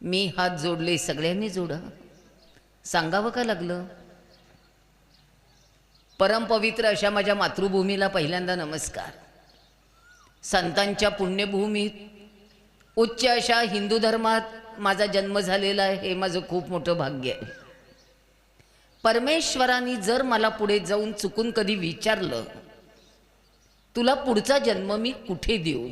मी हात जोडले, सगळ्यांनी जोडा. सांगावं का लागलं? परमपवित्र अशा माझ्या मातृभूमीला पहिल्यांदा नमस्कार. संतांच्या पुण्यभूमीत उच्च अशा हिंदू धर्मात माझा जन्म झालेला आहे, हे माझं खूप मोठं भाग्य आहे. परमेश्वराने जर मला पुढे जाऊन चुकून कधी विचारलं, तुला पुढचा जन्म मी कुठे देऊ,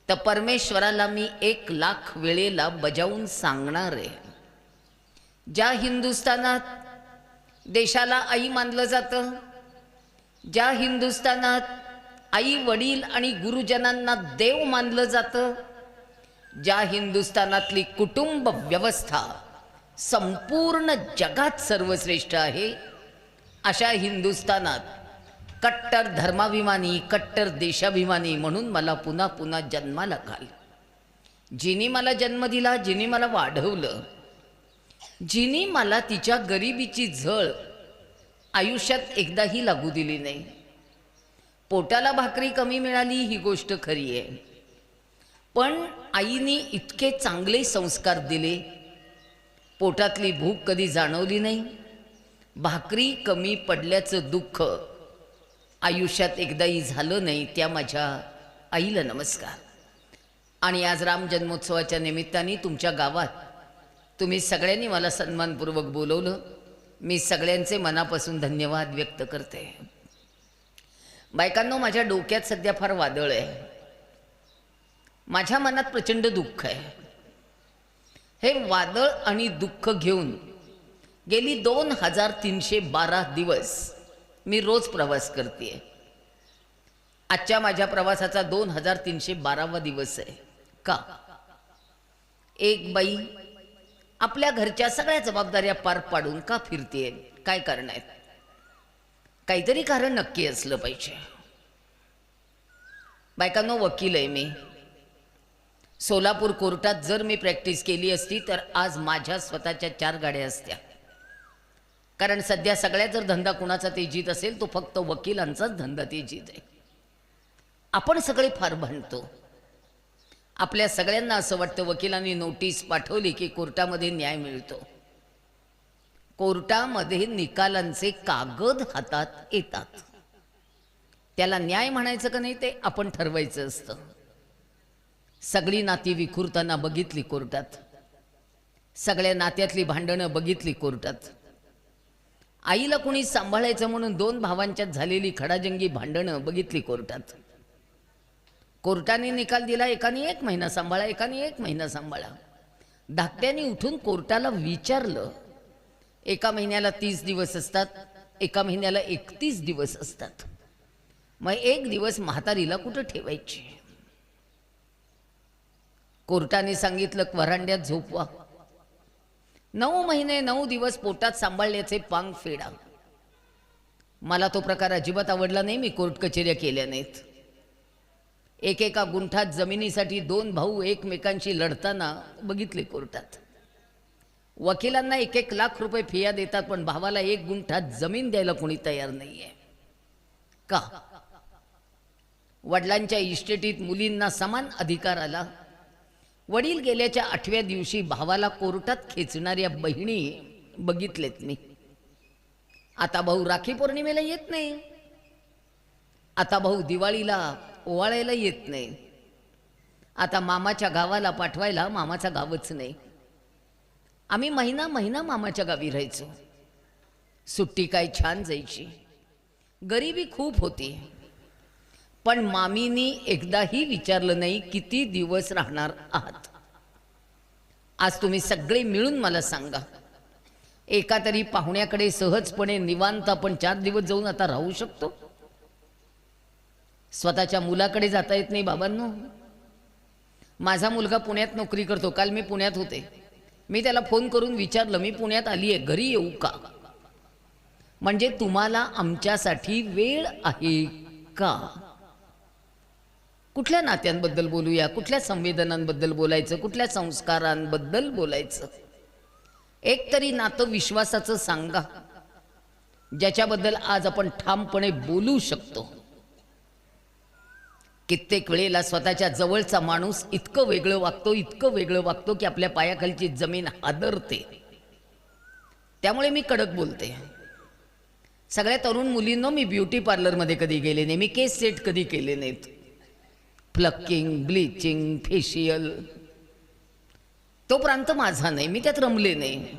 तर परमेश्वराला मी 1,00,000 वेळेला बजावून सांगणार आहे. ज्या हिंदुस्थानात देशाला आई मानलं जातं, ज्या हिंदुस्थानात आई वडील आणि गुरुजनांना देव मानलं जातं, ज्या हिंदुस्थानातली कुटुंब व्यवस्था संपूर्ण जगात सर्वश्रेष्ठ आहे, अशा हिंदुस्थानात कट्टर धर्माभिमानी, कट्टर देशाभिमानी म्हणून मला पुन्हा पुन्हा जन्माला घाल. जिनी मला जन्म दिला, जिनी मला वाढवलं, जिनी मला तिच्या गरिबीची झळ आयुष्यात एकदाही लागू दिली नाही. पोटाला भाकरी कमी मिळाली ही गोष्ट खरी आहे, पण आईने इतके चांगले संस्कार दिले, पोटातली भूक कधी जाणवली नाही. भाकरी कमी पडल्याचं दुःख आयुष्यात एकदाही झालं नाही. त्या माझ्या आईला नमस्कार. आणि आज राम जन्मोत्सवाच्या निमित्ताने तुमच्या गावात तुम्ही सगळ्यांनी मला सन्मानपूर्वक बोलवलं. मी सगळ्यांचे मनापासून धन्यवाद व्यक्त करते. बायकांनो, माझ्या डोक्यात सध्या फार वादळ आहे. माझ्या मनात प्रचंड दुःख आहे. हे वादळ आणि दुःख घेऊन गेली 2312 दिवस मी रोज प्रवास करते. आजच्या माझ्या प्रवासाचा 2312वा दिवस आहे. का? एक बाई आपल्या घरच्या सगळ्या जबाबदाऱ्या पार पाडून का फिरते? काय कारण आहेत? काहीतरी कारण नक्की असलं पाहिजे. बायकांनो, वकील आहे मी. सोलापूर कोर्टात जर मी प्रॅक्टिस केली असती तर आज माझ्या स्वतःच्या 4 गाड्या असत्या. कारण सध्या सगळ्यात जर धंदा कुणाचा तेजीत असेल तो फक्त वकिलांचाच धंदा तेजीत आहे. आपण सगळे फार भांडतो. आपल्या सगळ्यांना असं वाटतं वकिलांनी नोटीस पाठवली की कोर्टामध्ये न्याय मिळतो. कोर्टामध्ये निकालांचे कागद हातात येतात. त्याला न्याय म्हणायचं का नाही ते आपण ठरवायचं असतं. सगळी नाती विखुरताना बघितली कोर्टात. सगळ्या नात्यातली भांडणं बघितली कोर्टात. आईला कुणी सांभाळायचं म्हणून 2 भावांच्यात झालेली खडाजंगी भांडणं बघितली कोर्टात. कोर्टाने निकाल दिला, एकाने 1 महिना सांभाळा, एकाने 1 महिना सांभाळा. धाकट्याने उठून कोर्टाला विचारलं, एका महिन्याला 30 दिवस असतात, एका महिन्याला 31 दिवस असतात, मग 1 दिवस म्हातारीला कुठं ठेवायची? कोर्टाने सांगितलं वरांड्यात झोपवा. 9 महिने 9 दिवस पोटात सांभाळल्याचे पांग फेडा. मला तो प्रकार अजिबात आवडला नाही. मी कोर्ट कचेऱ्या केल्या नाहीत. एकेका गुंठात जमिनीसाठी 2 भाऊ एकमेकांशी लढताना बघितले कोर्टात. वकिलांना 1-1 लाख रुपये फिया देतात, पण भावाला 1 गुंठात जमीन द्यायला कोणी तयार नाहीये. का? वडिलांच्या इस्टेटीत मुलींना समान अधिकार आला. वडील गेल्याच्या 8व्या दिवशी भावाला कोर्टात खेचणाऱ्या बहिणी बघितलेत मी. आता भाऊ राखी पौर्णिमेला येत नाही. आता भाऊ दिवाळीला ओवाळायला येत नाही. आता मामाच्या गावाला पाठवायला मामाचं गावच नाही. आम्ही महिना महिना मामाच्या गावी राहायचो. सुट्टी काय छान जायची. गरिबी खूप होती, पण मामीनी एकदाही विचारलं नाही किती दिवस राहणार आहात. आज तुम्ही सगळे मिळून मला सांगा, एका तरी पाहुण्याकडे सहजपणे निवांत आपण 4 दिवस जाऊन आता राहू शकतो? स्वतःच्या मुलाकडे जाता येत नाही बाबांनो. माझा मुलगा पुण्यात नोकरी करतो. काल मी पुण्यात होते. मी त्याला फोन करून विचारलं, मी पुण्यात आली आहे, घरी येऊ का? म्हणजे तुम्हाला आमच्यासाठी वेळ आहे का? कुठल्या नात्यांबद्दल बोलूया? कुठल्या संवेदनांबद्दल बोलायचं? कुठल्या संस्कारांबद्दल बोलायचं? एक तरी नातं विश्वासाचं सांगा, ज्याच्याबद्दल आज आपण ठामपणे बोलू शकतो. कित्येक वेळेला स्वतःच्या जवळचा माणूस इतकं वेगळं वागतो, इतकं वेगळं वागतो की आपल्या पायाखालची जमीन हादरते. त्यामुळे मी कडक बोलते. सगळ्या तरुण मुलींनो, मी ब्युटी पार्लरमध्ये कधी गेले नाही, मी केस सेट कधी केले नाहीत. प्लकिंग, ब्लिचिंग, फेशियल तो प्रांत माझा नाही, मी त्यात रमले नाही.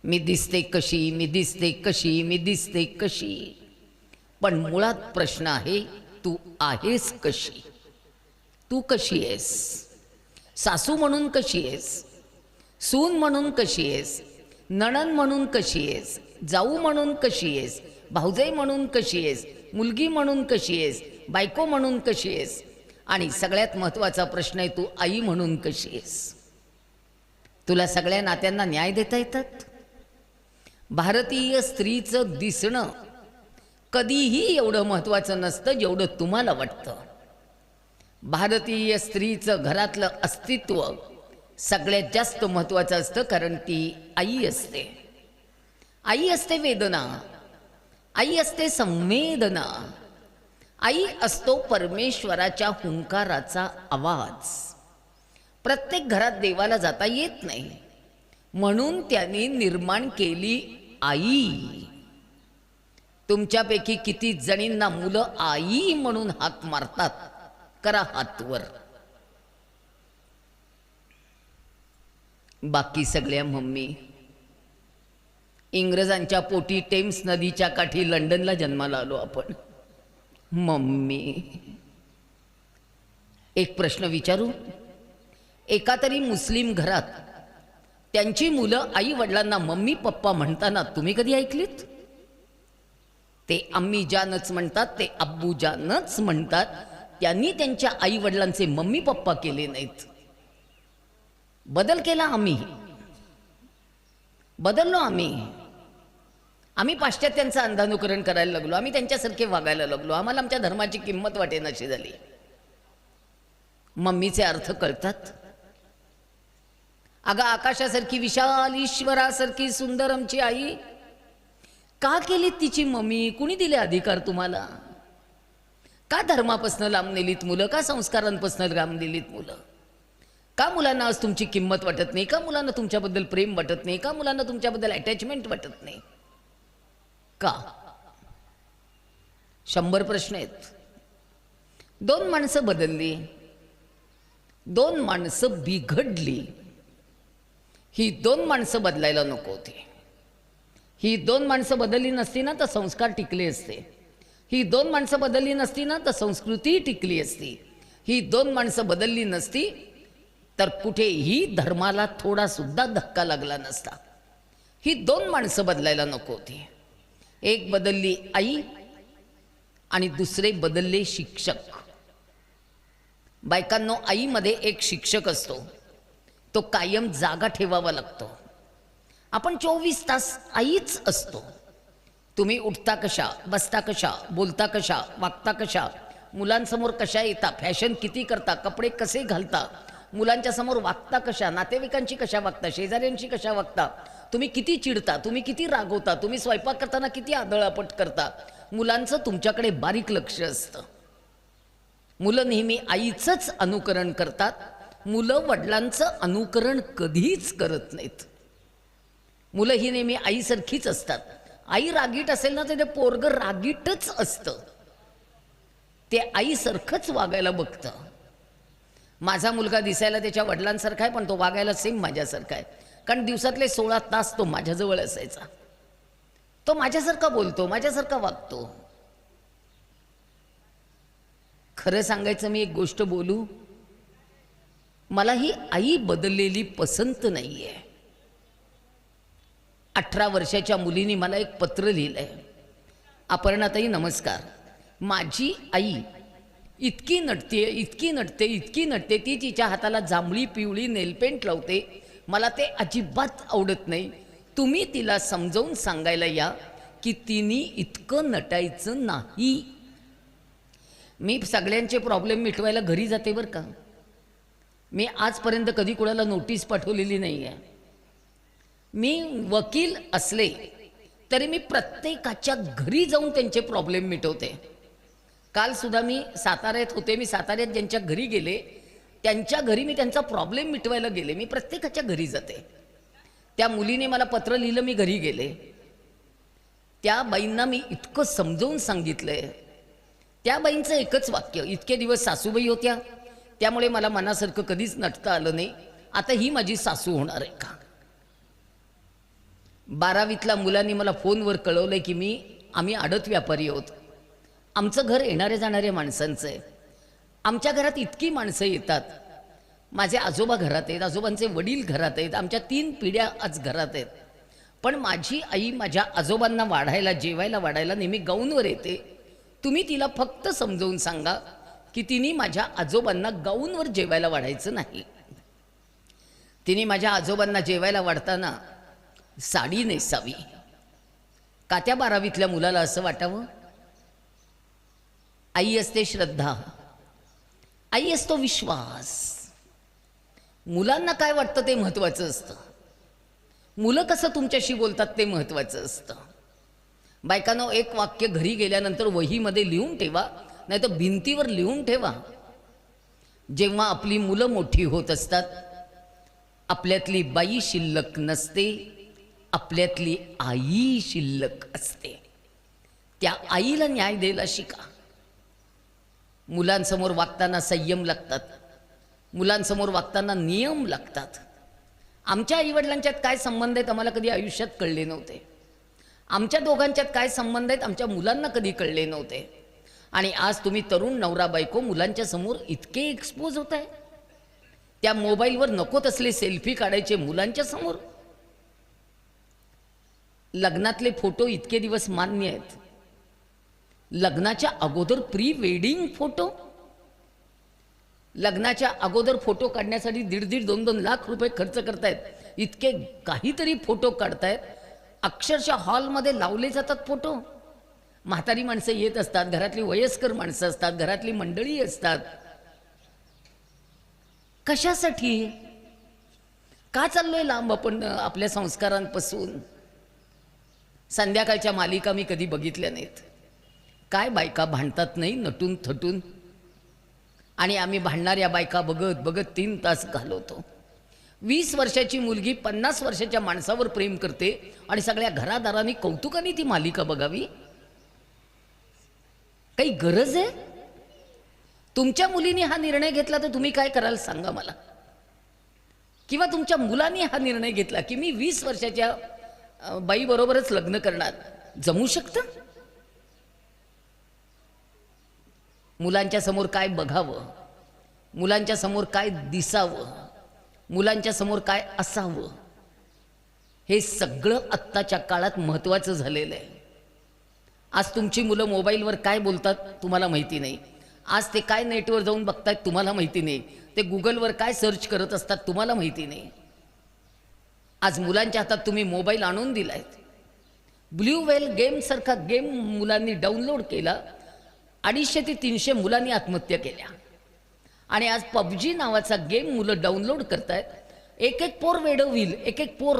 मी दिसते कशी, मी दिसते कशी, मी दिसते कशी, पण मुळात प्रश्न आहे, तू आहेस कशी? तू कशी आहेस? सासू म्हणून कशी आहेस? सून म्हणून कशी आहेस? नणंद म्हणून कशी आहेस? जाऊ म्हणून कशी आहेस? भाऊजाई म्हणून कशी आहेस? मुलगी म्हणून कशी आहेस? बायको म्हणून कशी आहेस? आणि सगळ्यात महत्त्वाचा प्रश्न आहे, तू आई म्हणून कशी आहेस? तुला सगळ्या नात्यांना न्याय देता येतात? भारतीय स्त्रीचं दिसणं कधीही एवढं महत्त्वाचं नसतं जेवढं तुम्हाला वाटतं. भारतीय स्त्रीचं घरातलं अस्तित्व सगळ्यात जास्त महत्त्वाचं असतं, कारण ती आई असते. आई असते वेदना, आई असते संवेदना, आई असतो परमेश्वराच्या हुंकाराचा आवाज. प्रत्येक घरात देवाला जाता येत नाही, म्हणून त्यांनी निर्माण केली आई. तुमच्यापैकी किती जणींना मुलं आई म्हणून हाक मारतात? करा हातवर. बाकी सगळ्या मम्मी इंग्रजांच्या पोटी टेम्स नदीच्या काठी लंडनला जन्माला आलो आपण. मम्मी, एक प्रश्न विचारू. एका तरी मुस्लिम घरात त्यांची मुलं आई वडिलांना मम्मी पप्पा म्हणताना तुम्ही कधी ऐकलीत? ते अम्मी जानच म्हणतात, ते अब्बू जानच म्हणतात. त्यांनी त्यांच्या आई वडिलांचे मम्मी पप्पा केले नाहीत. बदल केला आम्ही, बदललो आम्ही. आम्ही पाश्चात्यांचं अंधानुकरण करायला लागलो, आम्ही त्यांच्यासारखे वागायला लागलो. आम्हाला आमच्या धर्माची किंमत वाटेनाशी झाली. मम्मीचे अर्थ कळतात? अगं, आकाशासारखी विशाल, ईश्वरासारखी सुंदर आमची आई, का केली तिची मम्मी? कुणी दिले अधिकार तुम्हाला? का धर्मापासून लांब नेलीत मुलं? का संस्कारांपासून लांब नेलीत मुलं? का मुलांना आज तुमची किंमत वाटत नाही? का मुलांना तुमच्याबद्दल प्रेम वाटत नाही? का मुलांना तुमच्याबद्दल अटॅचमेंट वाटत नाही? का? 100 प्रश्न आहेत. 2 माणसं बदलली, 2 माणसं बिघडली. ही 2 माणसं बदलायला नको होती. ही 2 माणसं बदलली नसती ना तर संस्कार टिकले असते. ही 2 माणसं बदलली नसती ना तर संस्कृती टिकली असती. ही 2 माणसं बदलली नसती तर कुठेही धर्माला थोडा सुद्धा धक्का लागला नसता. ही 2 माणसं बदलायला नको होती. एक बदलली आई आणि दुसरे बदलले शिक्षक. बायकांनो, आईमध्ये एक शिक्षक असतो, तो कायम जागा ठेवावा लागतो. आपण 24 तास आईच असतो. तुम्ही उठता कशा, बसता कशा, बोलता कशा, वागता कशा, मुलांसमोर कशा येता, फॅशन किती करता, कपडे कसे घालता, मुलांच्या समोर वागता कशा, नातेवाईकांची कशा वागता, शेजाऱ्यांची कशा वागता, तुम्ही किती चिडता, तुम्ही किती रागवता, तुम्ही स्वयंपाक करताना किती आदळापट करता, मुलांचं तुमच्याकडे बारीक लक्ष असतं. मुलं नेहमी आईचंच अनुकरण करतात. मुलं वडिलांचं अनुकरण कधीच करत नाहीत. मुलं ही नेहमी आईसारखीच असतात. आई रागीट असेल ना तर ते पोरगं रागीटच असतं. ते आईसारखंच वागायला बघतं. माझा मुलगा दिसायला त्याच्या वडिलांसारखा आहे, पण तो वागायला सेम माझ्यासारखा आहे. कारण दिवसातले 16 तास तो माझ्याजवळ असायचा. तो माझ्यासारखा बोलतो, माझ्यासारखा वागतो. खरं सांगायचं, मी एक गोष्ट बोलू, मला ही आई बदललेली पसंत नाहीये. 18 वर्षाच्या मुलीने मला एक पत्र लिहिलंय. अपर्णाताई नमस्कार, माझी आई इतकी नटते, इतकी नटते, इतकी नटते, ती तिच्या हाताला जांभळी पिवळी नेलपेंट लावते, मला ते अजिबात आवडत नाही. तुम्ही तिला समजावून सांगायला या की तिने इतकं नटायचं नाही. मी सगळ्यांचे प्रॉब्लेम मिटवायला घरी जाते बरं का. मी आजपर्यंत कधी कोणाला नोटीस पाठवलेली नाही आहे. मी वकील असले तरी मी प्रत्येकाच्या घरी जाऊन त्यांचे प्रॉब्लेम मिटवते. काल सुद्धा मी साताऱ्यात होते, मी साताऱ्यात ज्यांच्या घरी गेले त्यांच्या घरी मी त्यांचा प्रॉब्लेम मिटवायला गेले. मी प्रत्येकाच्या घरी जाते. त्या मुलीने मला पत्र लिहिलं, मी घरी गेले. त्या बाईंना मी इतकं समजावून सांगितलंय. त्या बाईंचं एकच वाक्य, इतके दिवस सासूबाई होत्या त्यामुळे मला मनासारखं कधीच नटता आलं नाही, आता ही माझी सासू होणार आहे का? 12वीतल्या मुलांनी मला फोनवर कळवलंय की आम्ही आडत व्यापारी आहोत. आमचं घर येणाऱ्या जाणाऱ्या माणसांचं आहे. आमच्या घरात इतकी माणसं येतात. माझे आजोबा घरात आहेत, आजोबांचे वडील घरात आहेत, आमच्या 3 पिढ्या आज घरात आहेत. पण माझी आई माझ्या आजोबांना वाढायला, जेवायला वाढायला नेहमी गाऊनवर येते. तुम्ही तिला फक्त समजावून सांगा की तिने माझ्या आजोबांना गाऊनवर जेवायला वाढायचं नाही. तिने माझ्या आजोबांना जेवायला वाढताना साडी नेसावी. का त्या 12वीतल्या मुलाला असं वाटावं? आई असते श्रद्धा, आई असतो विश्वास. मुलांना काय वाटतं ते महत्त्वाचं असतं. मुलं कसं तुमच्याशी बोलतात ते महत्त्वाचं असतं. बायकांनो, एक वाक्य घरी गेल्यानंतर वहीमध्ये लिहून ठेवा, नाही तर भिंतीवर लिहून ठेवा. जेव्हा आपली मुलं मोठी होत असतात, आपल्यातली बाई शिल्लक नसते, आपल्यातली आई शिल्लक असते. त्या आईला न्याय द्यायला शिका. मुलांसमोर वागताना संयम लागतात, मुलांसमोर वागताना नियम लागतात. आमच्या आईवडिलांच्यात काय संबंध आहेत आम्हाला कधी आयुष्यात कळले नव्हते. आमच्या दोघांच्यात काय संबंध आहेत आमच्या मुलांना कधी कळले नव्हते. आणि आज तुम्ही तरुण नवरा बायको मुलांच्या समोर इतके एक्सपोज होत आहे. त्या मोबाईलवर नको तसले सेल्फी काढायचे मुलांच्या समोर. लग्नातले फोटो इतके दिवस मान्य आहेत. लग्नाच्या अगोदर प्री वेडिंग फोटो, लग्नाच्या अगोदर फोटो काढण्यासाठी 1.5 2 लाख रुपये खर्च करतायत. इतके काहीतरी फोटो काढतायत, अक्षरशः हॉलमध्ये लावले जातात फोटो. म्हातारी माणसं येत असतात, घरातली वयस्कर माणसं असतात, घरातली मंडळी असतात. कशासाठी? का चाललोय लांब आपण आपल्या संस्कारांपासून? संध्याकाळच्या मालिका मी कधी बघितल्या नाहीत. काय बायका भांडतात नाही नटून थटून, आणि आम्ही भांडणाऱ्या बायका बघत बघत 3 तास घालवतो. 20 वर्षाची मुलगी 50 वर्षाच्या माणसावर प्रेम करते आणि सगळ्या घरादारांनी कौतुकाने ती मालिका बघावी. काही गरज आहे? तुमच्या मुलीने हा निर्णय घेतला तर तुम्ही काय कराल सांगा मला. किंवा तुमच्या मुलाने हा निर्णय घेतला की मी 20 वर्षाच्या बाई बरोबरच लग्न करणार, जमू शकतं? मुलांच्या समोर काय बघावं, मुलांच्या समोर काय दिसावं, मुलांच्या समोर काय असावं, हे सगळं आत्ताच्या काळात महत्त्वाचं झालेलं आहे. आज तुमची मुलं मोबाईलवर काय बोलतात तुम्हाला माहिती नाही. आज ते काय नेटवर जाऊन बघतायत तुम्हाला माहिती नाही. ते गुगलवर काय सर्च करत असतात तुम्हाला माहिती नाही. आज मुलांच्या हातात तुम्ही मोबाईल आणून दिलायत. ब्ल्यू व्हेल गेमसारखा गेम मुलांनी डाउनलोड केला. 250 ते 300 मुलांनी आत्महत्या केल्या. आणि आज पबजी नावाचा गेम मुलं डाउनलोड करतायत. एक एक पोर वेडं होईल, एक एक पोर.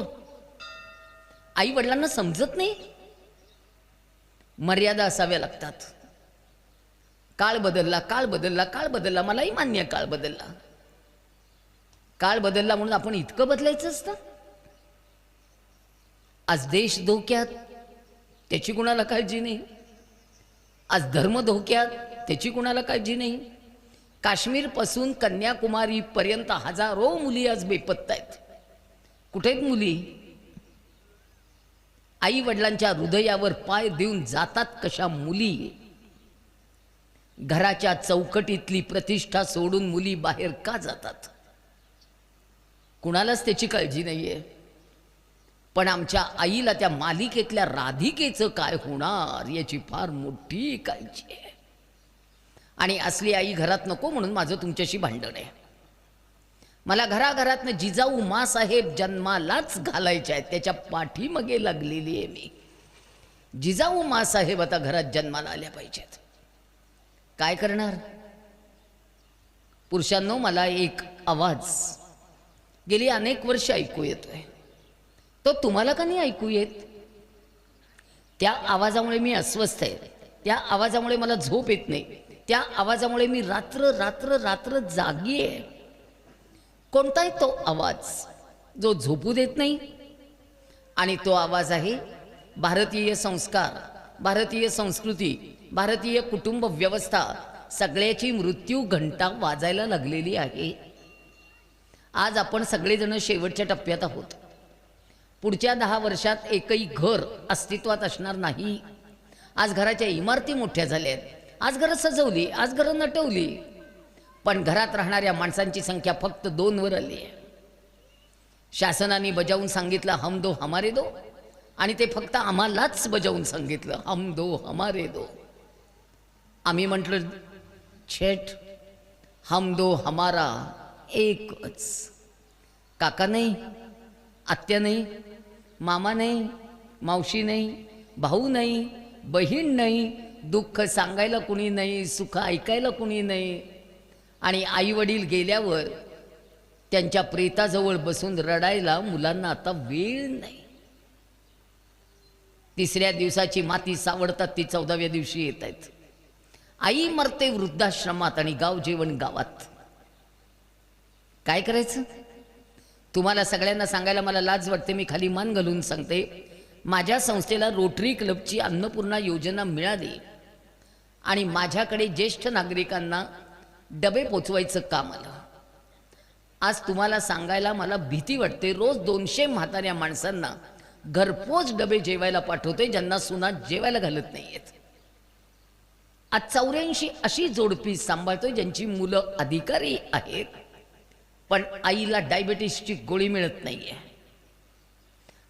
आई वडिलांना समजत नाही. मर्यादा असाव्या लागतात. काळ बदलला, काळ बदलला, काळ बदलला. मलाही मान्य काळ बदलला. काळ बदलला म्हणून आपण इतकं बदलायचं असतं? आज देश धोक्यात, त्याची कुणाला काळजी नाही. आज धर्म धोक्यात, त्याची कुणाला काळजी नाही. काश्मीरपासून कन्याकुमारीपर्यंत हजारो मुली आज बेपत्ता आहेत. कुठे आहेत मुली? आई वडिलांच्या हृदयावर पाय देऊन जातात कशा मुली? घराच्या चौकटीतली प्रतिष्ठा सोडून मुली बाहेर का जातात? कुणालाच त्याची काळजी नाहीये. पण आमच्या आईला त्या मालिकेतल्या राधिकेचं काय होणार याची फार मोठी काळजी आहे. आणि असली आई घरात नको म्हणून माझं तुमच्याशी भांडण आहे. मला घराघरातनं जिजाऊ मासाहेब जन्मालाच घालायचे आहेत, त्याच्या पाठीमागे लागलेली आहे मी. जिजाऊ मासाहेब आता घरात जन्माला आल्या पाहिजेत. काय करणार? पुरुषांनो, मला एक आवाज गेली अनेक वर्ष ऐकू येतोय. तो तुम्हाला का नाही ऐकू येत? त्या आवाजामुळे मी अस्वस्थ आहे. त्या आवाजामुळे मला झोप येत नाही, त्या आवाजामुळे मी रात्र रात्र रात्र जागी आहे. कोणताही तो आवाज जो झोपू देत नाही, आणि तो आवाज आहे भारतीय संस्कार, भारतीय संस्कृती, भारतीय कुटुंब व्यवस्था सगळ्याची मृत्यू घंटा वाजायला लागलेली आहे. आज आपण सगळेजण शेवटच्या टप्प्यात आहोत. पुढच्या 10 वर्षात एकही घर अस्तित्वात असणार नाही. आज घराच्या इमारती मोठ्या झाल्या आहेत, आज घरं सजवली, आज घरं नटवली, पण घरात राहणाऱ्या माणसांची संख्या फक्त 2 वर आली आहे. शासनाने बजावून सांगितलं हम दो हमारे दो, आणि ते फक्त आम्हालाच बजावून सांगितलं हम दो हमारे दो. आम्ही म्हटलं छेट, हम दो हमारा एकच. काका नाही, आत्या नाही, मामा नाही, मावशी नाही, भाऊ नाही, बहीण नाही, दुःख सांगायला कुणी नाही, सुख ऐकायला कुणी नाही, आणि आई वडील गेल्यावर त्यांच्या प्रेताजवळ बसून रडायला मुलांना आता वेळ नाही. 3ऱ्या दिवसाची माती सावडतात ती 14व्या दिवशी येत आहेत. आई मरते वृद्धाश्रमात आणि गाव जेवण गावात. काय करायचं? तुम्हाला सगळ्यांना सांगायला मला लाज वाटते, मी खाली मान घालून सांगते, माझ्या संस्थेला रोटरी क्लबची अन्नपूर्णा योजना मिळाली आणि माझ्याकडे ज्येष्ठ नागरिकांना डबे पोचवायचं काम आलं. आज तुम्हाला सांगायला मला भीती वाटते, रोज 200 म्हाताऱ्या माणसांना घरपोच डबे जेवायला पाठवते, ज्यांना सुना जेवायला घालत नाहीयेत. आज 84 अशी जोडपी सांभाळतोय ज्यांची मुलं अधिकारी आहेत, पण आईला डायबिटीसची गोळी मिळत नाहीये.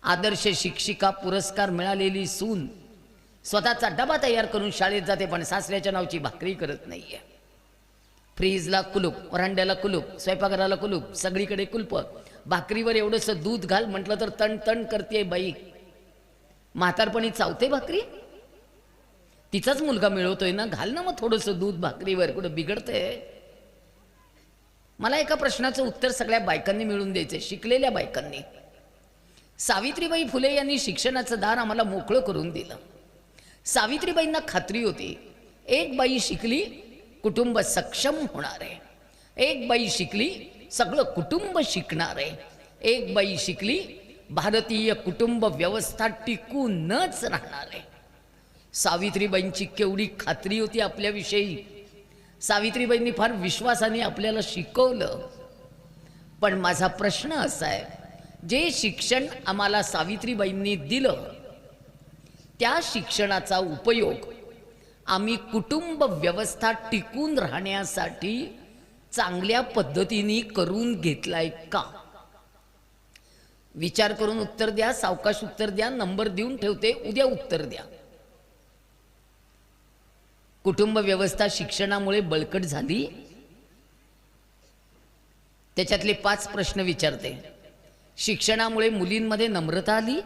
आदर्श शिक्षिका पुरस्कार मिळालेली सून स्वतःचा डबा तयार करून शाळेत जाते, पण सासऱ्याच्या नावची भाकरी करत नाहीये. फ्रीजला कुलूप, वरांड्याला कुलूप, स्वयंपाकघराला कुलूप, सगळीकडे कुलप. भाकरीवर एवढंसं दूध घाल म्हटलं तर तण तण करते बाई. म्हातारपणी चावते भाकरी, तिचाच मुलगा मिळवतोय ना, घाल ना मग थोडंसं दूध भाकरीवर, कुठं बिघडतंय? मला एका प्रश्नाचं उत्तर सगळ्या बायकांनी मिळून द्यायचंय, शिकलेल्या बायकांनी. सावित्रीबाई फुले यांनी शिक्षणाचं दार आम्हाला मोकळं करून दिलं. सावित्रीबाईंना खात्री होती, एक बाई शिकली कुटुंब सक्षम होणार आहे, एक बाई शिकली सगळं कुटुंब शिकणार आहे, एक बाई शिकली भारतीय कुटुंब व्यवस्था टिकूनच राहणार आहे. सावित्रीबाईंची केवढी खात्री होती आपल्याविषयी. सावित्रीबाईंनी फार विश्वासाने आपल्याला शिकवलं. पण माझा प्रश्न असा आहे, जे शिक्षण आम्हाला सावित्रीबाईंनी दिलं, त्या शिक्षणाचा उपयोग आम्ही कुटुंब व्यवस्था टिकून राहण्यासाठी चांगल्या पद्धतीने करून घेतलाय का? विचार करून उत्तर द्या, सावकाश उत्तर द्या, नंबर देऊन ठेवते, उद्या उत्तर द्या. कुटुंब व्यवस्था शिक्षणामुळे बळकट झाली? त्याच्यातले 5 प्रश्न विचारते. शिक्षणामुळे मुलींमध्ये नम्रता आली?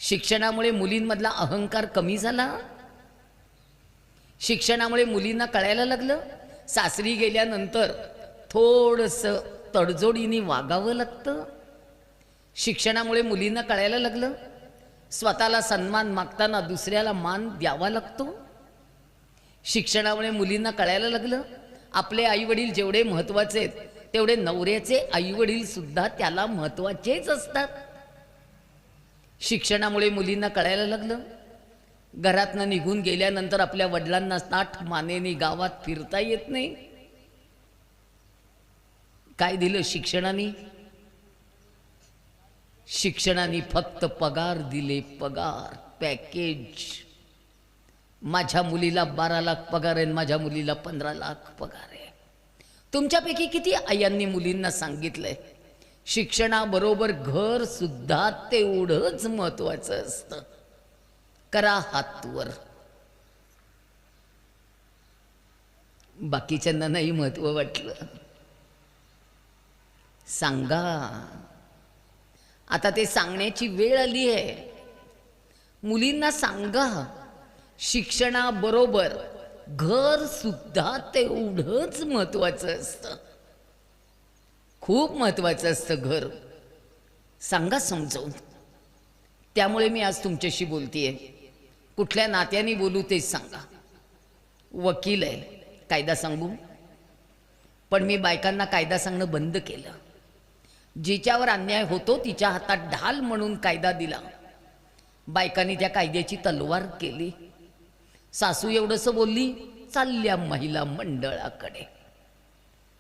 शिक्षणामुळे मुलींमधला अहंकार कमी झाला? शिक्षणामुळे मुलींना कळायला लागलं सासरी गेल्यानंतर थोडंसं तडजोडीने वागावं लागतं? शिक्षणामुळे मुलींना कळायला लागलं स्वतःला सन्मान मागताना दुसऱ्याला मान द्यावा लागतो? शिक्षणामुळे मुलींना कळायला लागलं आपले आईवडील जेवढे महत्त्वाचे आहेत तेवढे नवऱ्याचे आईवडील सुद्धा त्याला महत्त्वाचेच असतात? शिक्षणामुळे मुलींना कळायला लागलं घरातनं निघून गेल्यानंतर आपल्या वडिलांना ताठ मानेने गावात फिरता येत नाही? काय दिलं शिक्षणाने? शिक्षणाने फक्त पगार दिले, पगार, पॅकेज. माझ्या मुलीला 12 लाख पगार आहे, माझ्या मुलीला 15 लाख पगार आहे. तुमच्यापैकी किती आयांनी मुलींना सांगितलंय शिक्षणाबरोबर घर सुद्धा तेवढंच महत्वाचं असतं? करा हात वर. बाकीच्यांना नाही महत्व वाटलं सांगा. आता ते सांगण्याची वेळ आली आहे. मुलींना सांगा शिक्षणाबरोबर घर सुद्धा तेवढंच महत्वाचं असतं, खूप महत्वाचं असतं घर. सांगा समजावून. त्यामुळे मी आज तुमच्याशी बोलतेय. कुठल्या नात्याने बोलू तेच सांगा. वकील आहे, कायदा सांगू? पण मी बायकांना कायदा सांगणं बंद केलं. जिच्यावर अन्याय होतो तिच्या हातात ढाल म्हणून कायदा दिला. बायकांनी त्या कायद्याची तलवार केली. सासू एवढंसं बोलली, चालल्या महिला मंडळाकडे.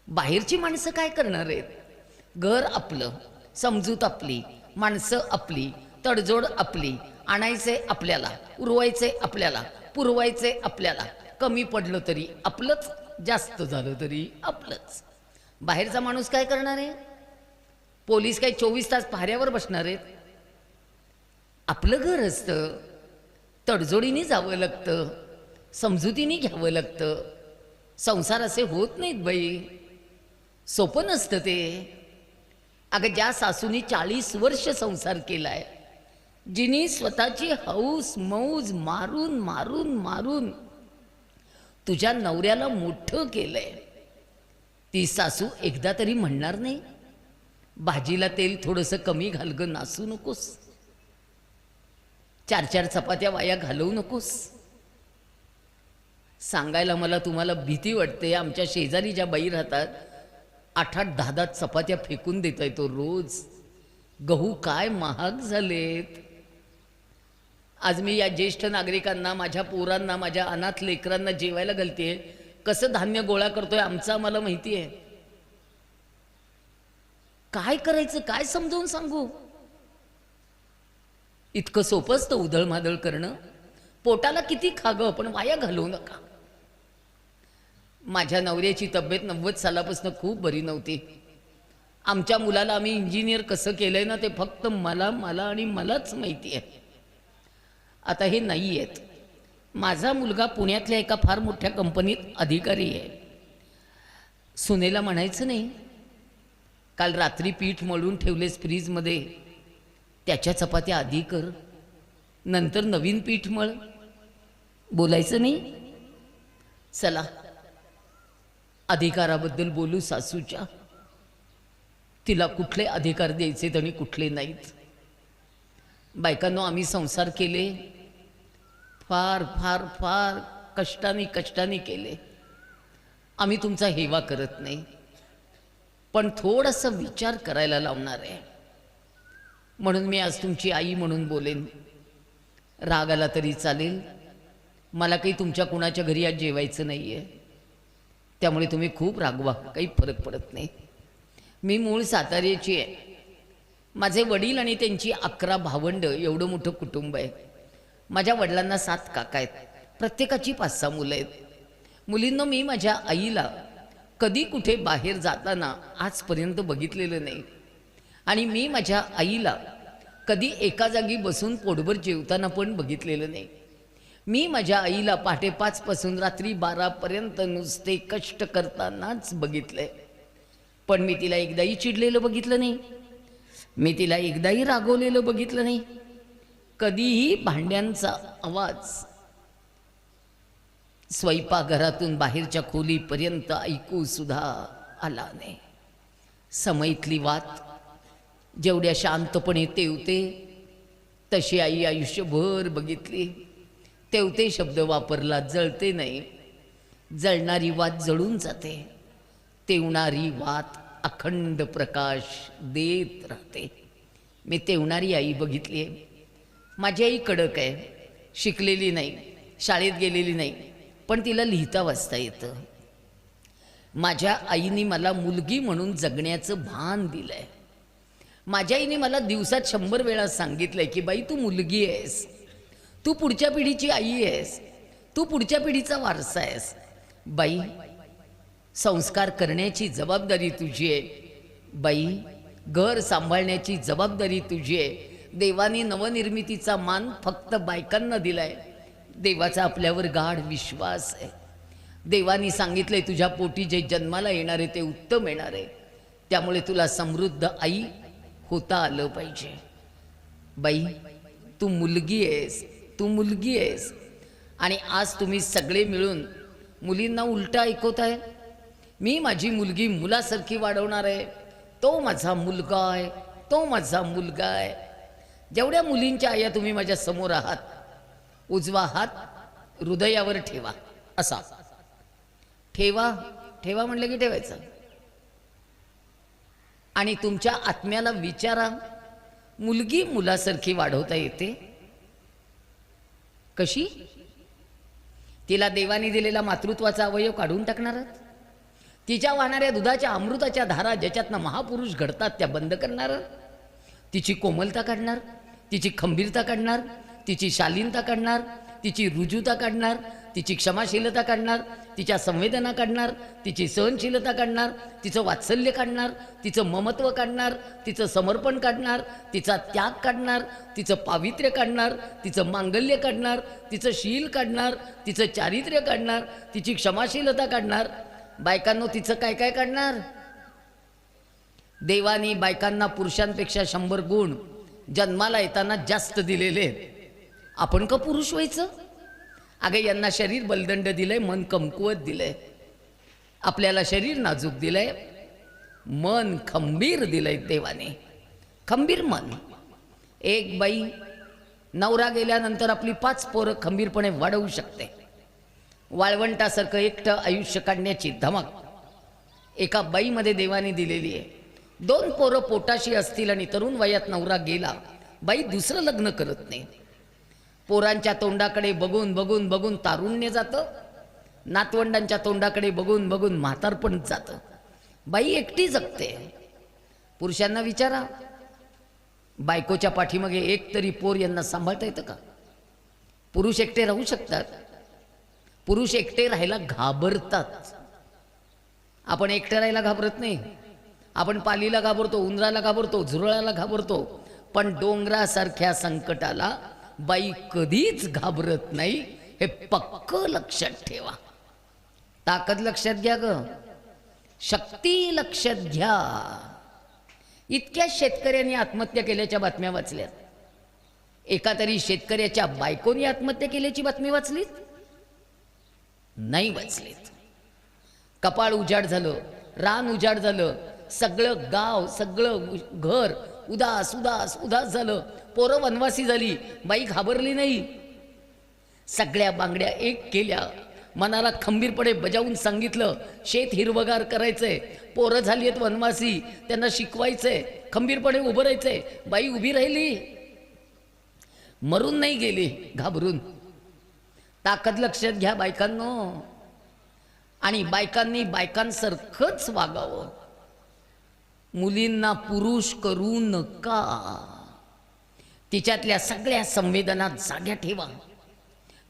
बाहेरची माणसं काय करणार आहेत? घर आपलं, समजूत आपली, माणसं आपली, तडजोड आपली, आणायचे आपल्याला, उरवायचे आपल्याला, पुरवायचे आपल्याला. कमी पडलं तरी आपलंच, जास्त झालं तरी आपलंच. बाहेरचा माणूस काय करणार आहे? पोलीस काही 24 तास पाहऱ्यावर बसणार आहेत? आपलं घर असतं, तडजोडीने जावं लागतं, समजुतीने घ्यावं लागतं. संसार असे होत नाहीत बाई, सोपं नसतं ते. अगं ज्या सासूनी 40 वर्ष संसार केलाय, जिनी स्वतःची हौस मौज मारून मारून मारून तुझ्या नवऱ्याला मोठं केलंय, ती सासू एकदा तरी म्हणणार नाही, भाजीला तेल थोडंसं कमी घाल ग, नासू नकोस, 4-4 चपात्या वाया घालवू नकोस? सांगायला मला तुम्हाला भीती वाटते. आमच्या शेजारी ज्या बाई राहतात, 8-8, 10-10 चपात्या फेकून देता येतो रोज. गहू काय महाग झालेत. आज मी या ज्येष्ठ नागरिकांना, माझ्या पोरांना, माझ्या अनाथ लेकरांना जेवायला घालते. कसं धान्य गोळा करतोय आमचं आम्हाला माहिती आहे. काय करायचं, काय समजावून सांगू? इतकं सोपं असतं उधळमाधळ करणं? पोटाला किती खागं, पण वाया घालवू नका. माझ्या नवऱ्याची तब्येत 90 सालापासून खूप बरी नव्हती. आमच्या मुलाला आम्ही इंजिनियर कसं केलंय ना, ते फक्त मला आणि मलाच माहिती आहे. आता हे नाही आहेत. माझा मुलगा पुण्यातल्या एका फार मोठ्या कंपनीत अधिकारी आहे. सुनेला म्हणायचं नाही, काल रात्री पीठ मळून ठेवलेस फ्रीजमध्ये, त्याच्या चपात्या आधी कर, नंतर नवीन पीठ मळ. बोलायचं नाही. चला अधिकाराबद्दल बोलू सासूच्या. तिला कुठले अधिकार द्यायचे आणि कुठले नाहीत. बायकांनो, आम्ही संसार केले, फार फार फार कष्टाने केले. आम्ही तुमचा हेवा करत नाही, पण थोडासा विचार करायला लावणार आहे. म्हणून मी आज तुमची आई म्हणून बोलेन. राग आला तरी चालेल, मला काही तुमच्या कुणाच्या घरी आज जेवायचं नाही आहे, त्यामुळे तुम्ही खूप रागवा, काही फरक पडत नाही. मी मूळ साताऱ्याची आहे. माझे वडील आणि त्यांची 11 भावंड, एवढं मोठं कुटुंब आहे. माझ्या वडिलांना 7 काका आहेत, प्रत्येकाची 5-6 मुलं आहेत. मुलींनो, मी माझ्या आईला कधी कुठे बाहेर जाताना आजपर्यंत बघितलेलं नाही. आणि मी माझ्या आईला कधी एका जागी बसून पोटभर जेवताना पण बघितलेलं नाही. मी माझ्या आईला पहाटे 5 पासून रात्री 12 पर्यंत नुसते कष्ट करतानाच बघितलंय. पण मी तिला एकदाही चिडलेलं बघितलं नाही, मी तिला एकदाही रागवलेलं बघितलं नाही. कधीही भांड्यांचा आवाज स्वयंपाकघरातून बाहेरच्या खोलीपर्यंत ऐकू सुद्धा आला नाही. समईतली वात जेवढ्या शांतपणे तेवते, तशी आई आयुष्यभर बघितली. तेवते शब्द वापरला, जळते नाही. जळणारी वात जळून जाते, तेवणारी वात अखंड प्रकाश देत राहते. मी तेवणारी आई बघितली आहे. माझी आई कडक आहे, शिकलेली नाही, शाळेत गेलेली नाही, पण तिला लिहिता वाचता येतं. माझ्या आईने मला मुलगी म्हणून जगण्याचं भान दिलंय. माझ्या आईने मला दिवसात 100 वेळा सांगितलंय की बाई, तू मुलगी आहेस, तू पुढच्या पिढीची आई आहेस, तू पुढच्या पिढीचा वारसा आहेस. बाई, संस्कार करण्याची जबाबदारी तुझी आहे. बाई, घर सांभाळण्याची जबाबदारी तुझी आहे. देवाने नवनिर्मितीचा मान फक्त बायकांना दिलाय. देवाचा आपल्यावर गाढ विश्वास आहे. देवानी सांगितलंय, तुझ्या पोटी जे जन्माला येणार आहे ते उत्तम येणार आहे, त्यामुळे तुला समृद्ध आई होता आलं पाहिजे. बाई, तू मुलगी आहेस, तू मुलगी आहेस. आणि आज तुम्ही सगळे मिळून मुलींना उलटा ऐकवताय. मी माझी मुलगी मुलासारखी वाढवणार आहे, तो माझा मुलगा आहे, तो माझा मुलगा आहे. जेवढ्या मुलींच्या आया तुम्ही माझ्या समोर आहात, उजवा हात हृदयावर ठेवा, असा ठेवा. ठेवा म्हणलं की ठेवायचं. आणि तुमच्या आत्म्याला विचारा, मुलगी मुलासारखी वाढवता येते कशी? तिला देवाने दिलेला मातृत्वाचा अवयव काढून टाकणार, तिच्या वाहणाऱ्या दुधाच्या अमृताच्या धारा ज्याच्यातनं महापुरुष घडतात त्या बंद करणार, तिची कोमलता काढणार, तिची खंबीरता काढणार, तिची शालीनता काढणार, तिची रुजुता काढणार, तिची क्षमाशीलता काढणार, तिच्या संवेदना काढणार, तिची सहनशीलता काढणार, तिचं वात्सल्य काढणार, तिचं ममत्व काढणार, तिचं समर्पण काढणार, तिचा त्याग काढणार, तिचं पावित्र्य काढणार, तिचं मांगल्य काढणार, तिचं शील काढणार, तिचं चारित्र्य काढणार, तिची क्षमाशीलता काढणार. बायकांनो तिचं काय काय काढणार? देवानी बायकांना पुरुषांपेक्षा 100 गुण जन्माला येताना जास्त दिलेले. आपण का पुरुष व्हायचं? अगं यांना शरीर बलदंड दिलंय, मन कमकुवत दिलंय. आपल्याला शरीर नाजूक दिलंय, मन खंबीर दिलंय देवाने, खंबीर मन. एक बाई नवरा गेल्यानंतर आपली 5 पोरं खंबीरपणे वाढवू शकते. वाळवंटासारखं एकटं आयुष्य काढण्याची धमक एका बाईमध्ये देवाने दिलेली आहे. 2 पोरं पोटाशी असतील आणि तरुण वयात नवरा गेला, बाई दुसरं लग्न करत नाही. पोरांच्या तोंडाकडे बघून बघून बघून तारुण्य जातं, नातवंडांच्या तोंडाकडे बघून बघून म्हातारपण जातं. बाई एकटी जगते. पुरुषांना विचारा, बायकोच्या पाठीमागे एक तरी पोर यांना सांभाळता येतं का? पुरुष एकटे राहू शकतात? पुरुष एकटे राहायला घाबरतात. आपण एकटे राहायला घाबरत नाही. आपण पालीला घाबरतो, उंदराला घाबरतो, झुरळाला घाबरतो, पण डोंगरासारख्या संकटाला बाई कधीच घाबरत नाही. हे पक्क लक्षात ठेवा. ताकद लक्षात घ्या ग, शक्ती लक्षात घ्या. इतक्या शेतकऱ्यांनी आत्महत्या केल्याच्या बातम्या वाचल्यात. एका तरी शेतकऱ्याच्या बायकोनी आत्महत्या केल्याची बातमी वाचलीत? नाही वाचलीत. कपाळ उजाड झालं, रान उजाड झालं, सगळं गाव सगळं घर उदास उदास उदास झालं. पोरं वनवासी झाली, बाई घाबरली नाही. सगळ्या बांगड्या एक केल्या, मनाला खंबीरपणे बजावून सांगितलं शेत हिरवगार करायचंय, पोरं झाली आहेत वनवासी, त्यांना शिकवायचंय, खंबीरपणे उभं राहायचंय. बाई उभी राहिली, मरून नाही गेली घाबरून. ताकद लक्षात घ्या बायकांनो. आणि बायकांनी बायकांसारखंच वागावं. मुलींना पुरुष करू नका. तिच्यातल्या सगळ्या संवेदना जाग्या ठेवा,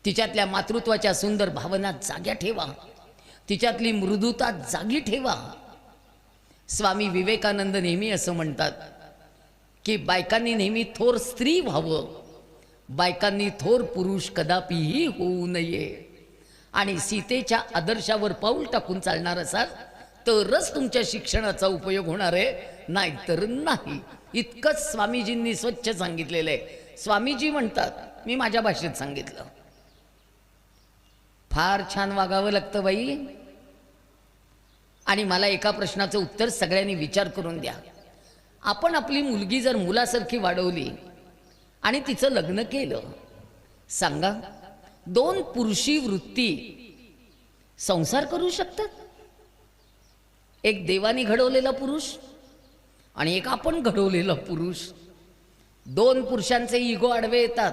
तिच्यातल्या मातृत्वाच्या सुंदर भावना जाग्या ठेवा, तिच्यातली मृदुता जागी ठेवा. स्वामी विवेकानंद नेहमी असं म्हणतात की बायकांनी नेहमी थोर स्त्री व्हावं, बायकांनी थोर पुरुष कदापिही होऊ नये. आणि सीतेच्या आदर्शावर पाऊल टाकून चालणार असाल तरच तुमच्या शिक्षणाचा उपयोग होणार आहे, नाहीतर नाही. इतकंच स्वामीजींनी स्वच्छ सांगितलेलं आहे. स्वामीजी म्हणतात, मी माझ्या भाषेत सांगितलं, फार छान वागावं लागतं बाई. आणि मला एका प्रश्नाचं उत्तर सगळ्यांनी विचार करून द्या. आपण आपली मुलगी जर मुलासारखी वाढवली आणि तिचं लग्न केलं, सांगा 2 पुरुषी वृत्ती संसार करू शकतात? एक देवानी घडवलेला पुरुष आणि एक आपण घडवलेला पुरुष. 2 पुरुषांचे इगो आडवे येतात.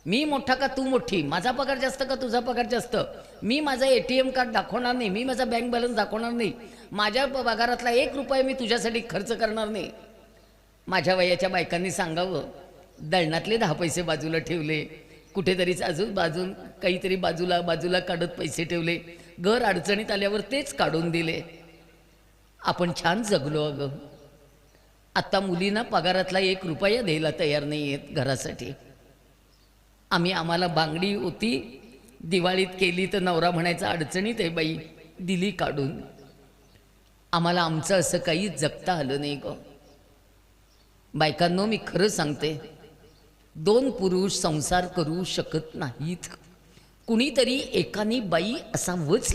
मी मोठा का तू मोठी, माझा पगार जास्त का तुझा पगार जास्त, मी माझा ATM कार्ड दाखवणार नाही, मी माझा बँक बॅलन्स दाखवणार नाही, माझ्या पगारातला 1 रुपया मी तुझ्यासाठी खर्च करणार नाही. माझ्या वयाच्या बायकांनी सांगावं, दळणातले 10 पैसे बाजूला ठेवले, कुठेतरी बाजून काहीतरी बाजूला काढत पैसे ठेवले, घर अडचणीत आल्यावर तेच काढून दिले. आपण छान जगलो अगं. आता मुलींना पगारातला 1 रुपया द्यायला तयार नाही आहेत घरासाठी. आम्हाला बांगडी होती, दिवाळीत केली तर नवरा म्हणायचा अडचणीत आहे बाई, दिली काढून. आम्हाला आमचं असं काही जगता आलं नाही ग. बायकांनो, मी खरं सांगते, 2 पुरुष संसार करू शकत नाहीत. कुणीतरी एकानी बाई असावंच लागतं.